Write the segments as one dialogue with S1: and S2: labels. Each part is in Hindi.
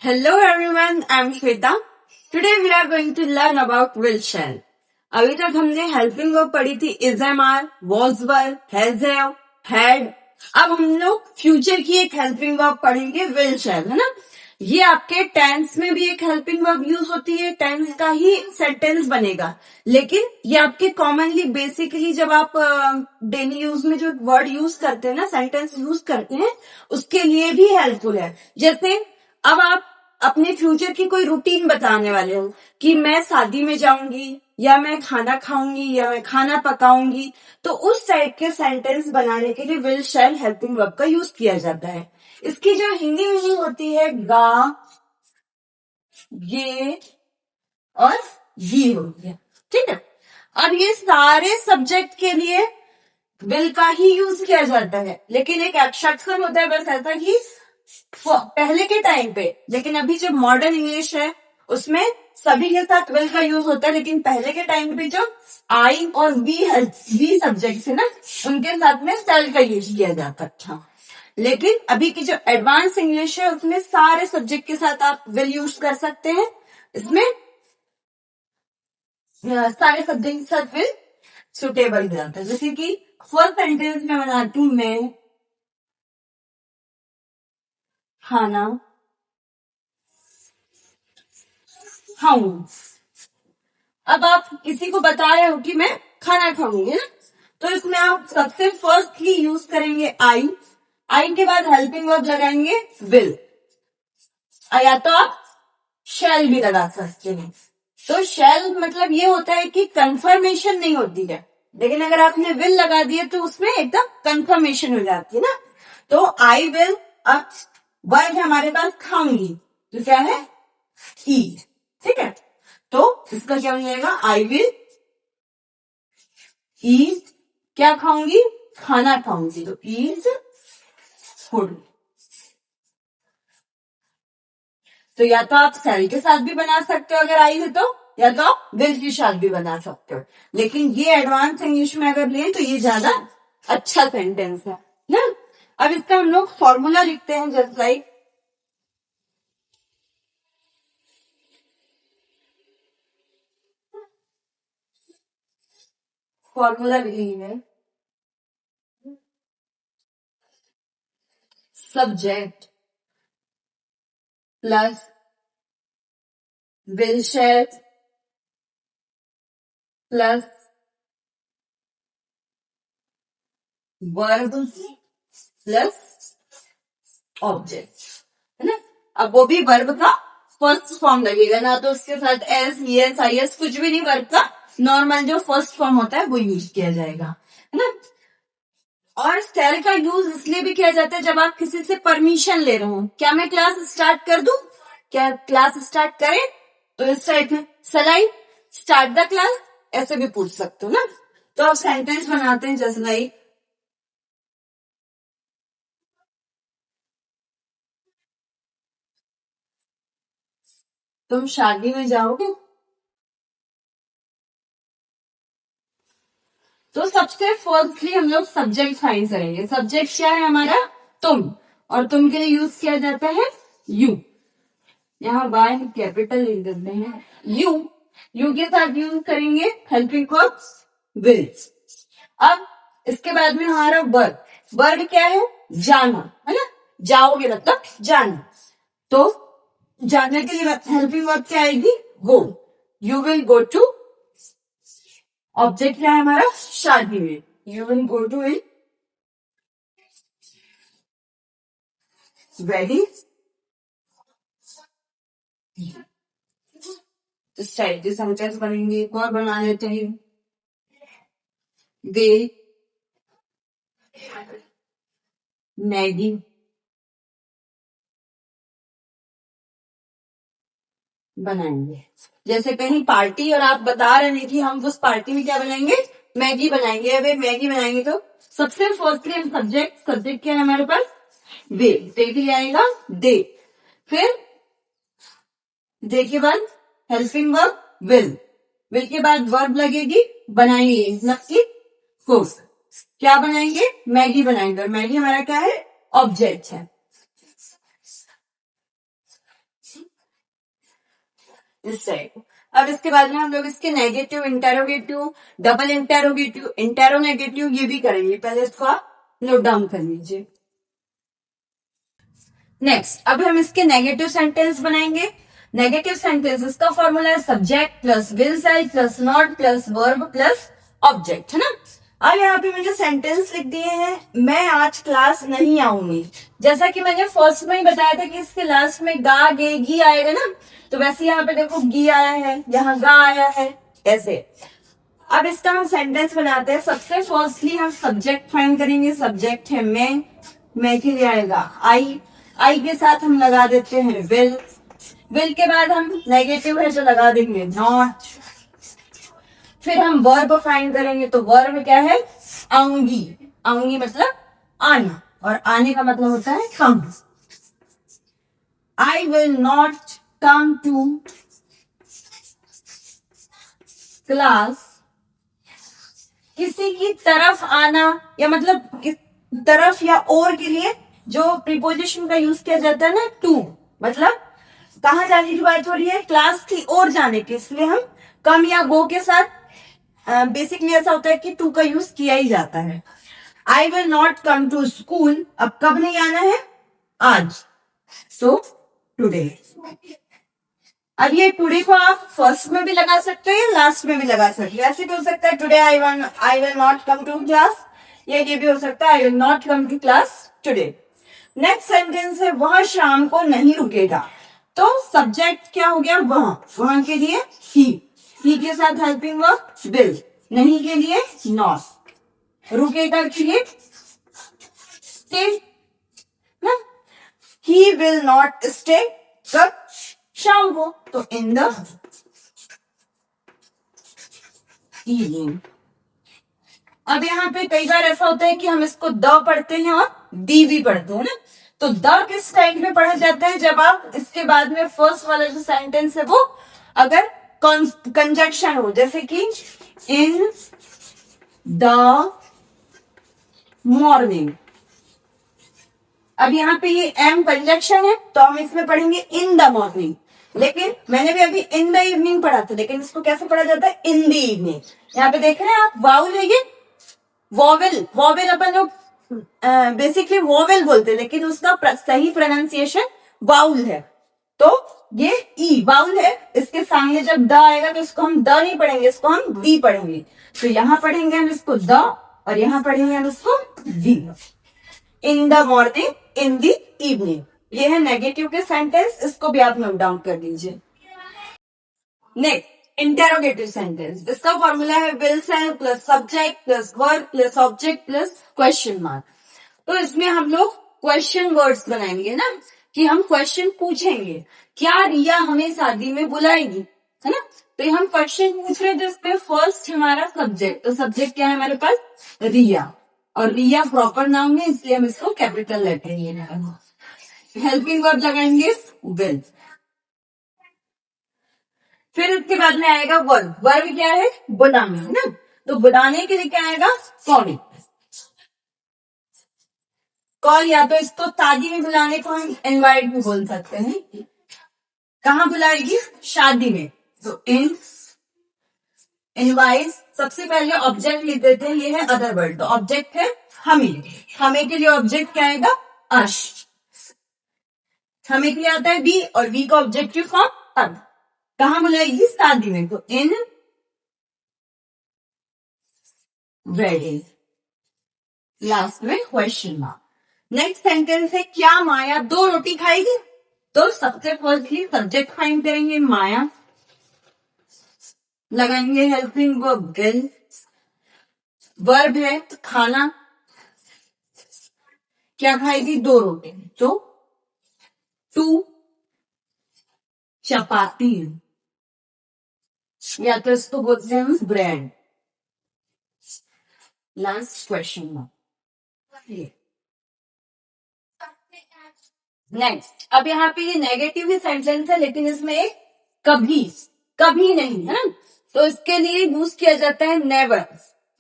S1: Hello everyone, I'm Shweta. Today we are going to learn about will shall. अभी तक हमने हेल्पिंग वर्ब पढ़ी थी is am are, was were, has have, had. अब हम लोग फ्यूचर की एक हेल्पिंग वर्ब पढ़ेंगे विल शैल, है ना. ये आपके टेंस में भी एक हेल्पिंग वर्ब यूज होती है, टेंस का ही सेंटेंस बनेगा. लेकिन ये आपके कॉमनली बेसिकली जब आप डेली यूज में जो वर्ड यूज करते हैं ना, सेंटेंस यूज करते हैं, उसके लिए भी हेल्पफुल है. जैसे अब आप अपने फ्यूचर की कोई रूटीन बताने वाले हो कि मैं शादी में जाऊंगी या मैं खाना खाऊंगी या मैं खाना पकाऊंगी, तो उस टाइप के सेंटेंस बनाने के लिए विल शैल हेल्पिंग वर्ब का यूज किया जाता है. इसकी जो हिंदी मीनिंग होती है गा, ये और ये होती है. ठीक है. और ये सारे सब्जेक्ट के लिए विल का ही यूज किया जाता है. लेकिन एक एक्सेप्शन होता है, बस ऐसा कि पहले के टाइम पे, लेकिन अभी जो मॉडर्न इंग्लिश है उसमें सभी के साथ विल का यूज होता है. लेकिन पहले के टाइम पे जो आई और वी सब्जेक्ट है ना, उनके साथ में शैल का यूज किया जाता था. लेकिन अभी की जो एडवांस इंग्लिश है उसमें सारे सब्जेक्ट के साथ आप विल यूज कर सकते हैं. इसमें सारे सब्जेक्ट के साथ विल सुटेबल जाता है. जैसे कि फर्स्ट सेंटेंस में बनाती हूं, मैं खाना खाऊं. अब आप किसी को बता रहे हो कि मैं खाना खाऊंगी ना, तो इसमें आप सबसे फर्स्ट ही यूज करेंगे आई. आई के बाद हेल्पिंग वर्ब लगाएंगे विल, या तो आप शैल भी लगा सकते हैं. तो शैल मतलब ये होता है कि कंफर्मेशन नहीं होती है, लेकिन अगर आपने विल लगा दिए तो उसमें एकदम कंफर्मेशन हो जाती है ना. तो आई विल, अब वर्ब है हमारे पास खाऊंगी, तो क्या है ईट. ठीक है. तो इसका क्या हो जाएगा, आई विल ईट. क्या खाऊंगी, खाना खाऊंगी, तो ईट फूड. तो या तो आप सेल के साथ भी बना सकते हो अगर आई है तो, या तो आप विल के साथ भी बना सकते हो. लेकिन ये एडवांस इंग्लिश में अगर लें तो ये ज्यादा अच्छा सेंटेंस है ना. अब इसका हम लोग फॉर्मूला लिखते हैं, जस्ट लाइक फॉर्मूला लिखेंगे subject plus will shell plus verb plus object, है ना. अब वो भी वर्ब का फर्स्ट फॉर्म लगेगा ना, तो उसके साथ एस, एस, आई एस कुछ भी नहीं, वर्ब का नॉर्मल जो फर्स्ट फॉर्म होता है वो यूज किया जाएगा, है ना. और शैल का यूज इसलिए भी किया जाता है जब आप किसी से परमिशन ले रहे हो, क्या मैं क्लास स्टार्ट कर दूं, क्या क्लास स्टार्ट करें, तो इस टाइप में शैल आई स्टार्ट द क्लास, ऐसे भी पूछ सकते हो ना. तो आप सेंटेंस बनाते हैं जैसे लाइक तुम शादी में जाओगे. तो सबसे फर्स्टली हम लोग सब्जेक्ट फाइंड करेंगे. सब्जेक्ट क्या है हमारा, तुम. और तुम के लिए यूज किया जाता है यू. यहाँ बाय कैपिटल लिख देते हैं यू. यू के साथ यूज करेंगे हेल्पिंग वर्ब विल. अब इसके बाद में हमारा वर्ब. वर्ब क्या है, जाना, है ना. जाओगे मतलब जाना. तो जाने के लिए हेल्पिंग वर्ब क्या आएगी, go. You will go to. Object क्या है हमारा, शादी में, you will go to it wedding. इस टाइप के सेंटेंस बनेंगे. एक और बना लेते हैं, दे मैगी बनाएंगे. जैसे कहीं पार्टी और आप बता रहे हैं कि हम उस पार्टी में क्या बनाएंगे, मैगी बनाएंगे. अगर मैगी बनाएंगे तो सबसे फर्स्टली हम सब्जेक्ट क्या है हमारे पास, वे. दे के आएगा दे. फिर दे के बाद हेल्पिंग वर्ब विल. विल के बाद वर्ब लगेगी बनाएंगे, मतलब कोर्स. क्या बनाएंगे, मैगी बनाएंगे. और मैगी हमारा क्या है, ऑब्जेक्ट है. इस टाइप। अब इसके बाद में हम लोग इसके नेगेटिव, इंटेरोगेटिव, डबल इंटेरोगेटिव, इंटेरोनेगेटिव ये भी करेंगे। पहले इसको आप नोट डाउन कर लीजिए। नेक्स्ट, अब हम इसके नेगेटिव सेंटेंस बनाएंगे। नेगेटिव सेंटेंस इसका फॉर्मूला है subject plus will shall plus not plus verb plus object, है ना। अब यहाँ पे मुझे सेंटेंस लिख दिए हैं, मैं आज क्लास नहीं आऊंगी। जैसा कि मैंने फर्स्ट में ही बताया था कि इसके लास्ट में गा गे गी आएगा ना, तो वैसे यहाँ पे देखो गी आया है, यहाँ गा आया है, ऐसे। अब इसका हम सेंटेंस बनाते हैं। सबसे फर्स्टली हम सब्जेक्ट फाइंड करेंगे। सब्जेक्ट है मैं के लिए आएगा आई के साथ हम लगा देते हैं विल के बाद हम नेगेटिव है तो लगा देंगे नॉट। फिर हम वर्ब फाइंड करेंगे, तो वर्ब क्या है, आऊंगी मतलब आना, और आने का मतलब होता है come. I will not come to class, किसी की तरफ आना, या मतलब तरफ या और के लिए जो प्रीपोजिशन का यूज किया जाता है ना, टू, मतलब कहाँ जाने की बात हो रही है, क्लास की ओर जाने की, इसलिए हम कम या गो के साथ बेसिकली ऐसा होता है कि टू का यूज किया ही जाता है। I will not come to school, अब कब नहीं आना है, आज, सो टुडे। अब ये टुडे को आप फर्स्ट में भी लगा सकते हो या लास्ट में भी लगा सकते हो। ऐसे भी हो सकता है today I will not come to class, या ये भी हो सकता है I will not come to class today. Next sentence है वह शाम को नहीं रुकेगा, तो सब्जेक्ट क्या हो गया, वहां के लिए ही के साथ हेल्पिंग वर्ब विल, नहीं के लिए नॉट, रुकेगा के लिए स्टे ना, ही विल नॉट स्टे, कब, शाम को, तो इन द इवनिंग। अब यहाँ पे कई बार ऐसा होता है कि हम इसको द पढ़ते हैं और दी भी पढ़ते हैं ना, तो द किस टाइप में पढ़ा जाता है, जब आप इसके बाद में फर्स्ट वाला जो सेंटेंस है वो अगर कंजक्शन हो, जैसे कि इन द मॉर्निंग। अब यहाँ पे ये एम कंजक्शन है, तो हम इसमें पढ़ेंगे इन द मॉर्निंग। लेकिन मैंने भी अभी इन द इवनिंग पढ़ा था, लेकिन इसको कैसे पढ़ा जाता है, इन द इवनिंग। यहाँ पे देख रहे हैं आप, वाउल है ये, वॉवेल अपन लोग बेसिकली वॉवेल बोलते हैं, लेकिन उसका सही प्रोनाउंसिएशन वाउल है। तो ये ई वाउल है, इसके सामने जब द आएगा तो इसको हम द नहीं पढ़ेंगे, इसको हम दी पढ़ेंगे। तो यहाँ पढ़ेंगे हम इसको द, और यहाँ पढ़ेंगे हम इसको the. In the morning, in the evening, ये है नेगेटिव के सेंटेंस, इसको भी आप नोट डाउन कर लीजिए। नेक्स्ट, इंटेरोगेटिव सेंटेंस, इसका फॉर्मूला है will shall plus subject plus verb plus object plus question mark. तो इसमें हम लोग क्वेश्चन वर्ड्स बनाएंगे ना, कि हम क्वेश्चन पूछेंगे, क्या रिया हमें शादी में बुलाएगी, है ना। तो हम क्वेश्चन पूछ रहे हैं, जिसमें फर्स्ट हमारा सब्जेक्ट, तो सब्जेक्ट क्या है हमारे पास, रिया, और रिया प्रॉपर नाउन है, इसलिए हम इसको कैपिटल लेटर ही लगाएंगे। हेल्पिंग वर्ब लगाएंगे विल। फिर इसके बाद में आएगा वर्ब। वर्ब क्या है, बुलाना, है ना। तो बुलाने के लिए क्या आएगा, कॉलिंग। कॉल, या तो इसको शादी में बुलाने को हम इनवाइट भी बोल सकते हैं। कहाँ बुलाएगी, शादी में, तो इनवाइट। सबसे पहले ऑब्जेक्ट लिख देते हैं, ये है अदर वर्ड, तो ऑब्जेक्ट है हमें के लिए ऑब्जेक्ट क्या आएगा, अश। हमें के लिए आता है बी, और बी का ऑब्जेक्टिव फॉर्म अब। कहाँ बुलाएगी, शादी में, तो इन वेडिंग, लास्ट में क्वेश्चन मार्क। नेक्स्ट सेंटेंस है क्या माया 2 रोटी खाएगी, तो सबसे फर्स्टली सब्जेक्ट फाइंड करेंगे, माया, लगाएंगे हेल्पिंग वर्ब विल, वर्ब है तो खाना, क्या खाएगी, 2 रोटी, तो 2 चपाती, या तो इसको बोलते हैं bread. Last question mark. Next, अब यहाँ पे ये नेगेटिव ही सेंटेंस है, लेकिन इसमें एक कभी नहीं, है ना। तो इसके लिए यूज किया जाता है नेवर।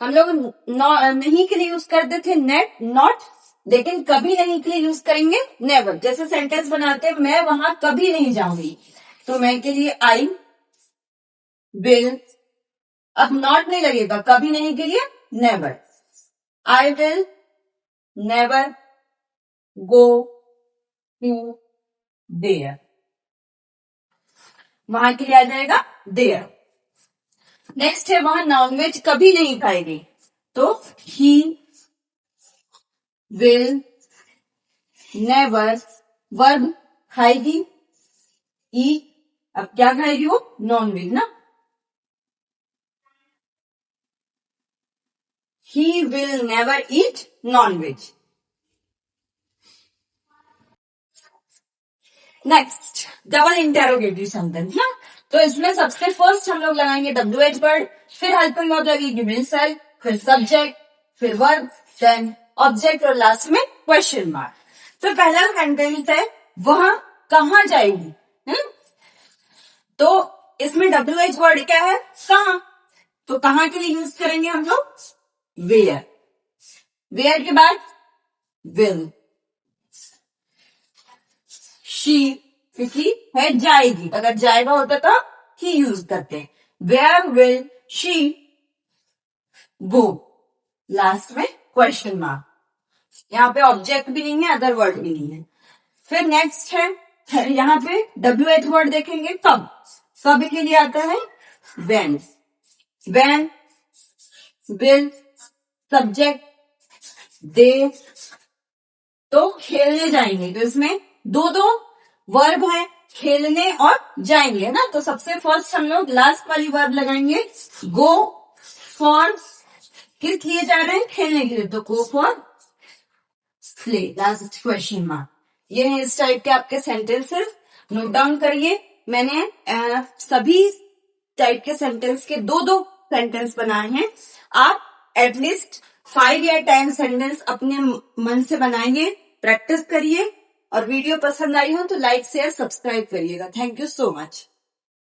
S1: हम लोग नहीं के लिए यूज करते थे नॉट, लेकिन कभी नहीं के लिए यूज करेंगे नेवर। जैसे सेंटेंस बनाते हैं, मैं वहां कभी नहीं जाऊंगी, तो मैं के लिए आई, will, अब नॉट नहीं लगेगा, कभी नहीं के लिए never. I will never go to there, वहां के लिए आ जाएगा देयर. नेक्स्ट है वहां नॉनवेज कभी नहीं खाएगी, तो ही विल नेवर, वर्ब खाएगी, ईट, अब क्या खाएगी वो, नॉनवेज ना. He will never eat non veg. Next double interrogative sentence ना, तो इसमें सबसे फर्स्ट हम लोग लगाएंगे WH वर्ड, फिर हेल्पिंग हो जाएगी गिवन सेल्फ, फिर सब्जेक्ट, फिर वर्ब, देन ऑब्जेक्ट और लास्ट में क्वेश्चन मार्क. तो पहला सेंटेंस है वहां कहाँ जाएगी. तो इसमें WH वर्ड क्या है, कहाँ, तो कहाँ के लिए यूज करेंगे हम लोग वेयर. वेयर के बाद विल, शी क्योंकि है जाएगी, अगर जाएगा होता तो ही यूज करते. Where will she go, last में क्वेश्चन मार्क. यहाँ पे ऑब्जेक्ट भी नहीं है, अदर वर्ड भी नहीं है. फिर नेक्स्ट है यहाँ पे WH वर्ड देखेंगे कब, कब के लिए आता है when. when will subject they, तो खेलने जाएंगे, तो इसमें दो वर्ब है, खेलने और जाएंगे ना, तो सबसे फर्स्ट हम लोग लास्ट वाली वर्ब लगाएंगे गो फॉर, किस लिए जा रहे हैं, खेलने के लिए, तो go for play, last question mark. ये है इस टाइप के आपके सेंटेंसेस, नोट डाउन करिए. मैंने सभी टाइप के सेंटेंस के दो सेंटेंस बनाए हैं. आप एटलीस्ट 5 या 10 सेंटेंस अपने मन से बनाइए, प्रैक्टिस करिए, और वीडियो पसंद आई हो तो लाइक शेयर सब्सक्राइब करिएगा. Thank you so much.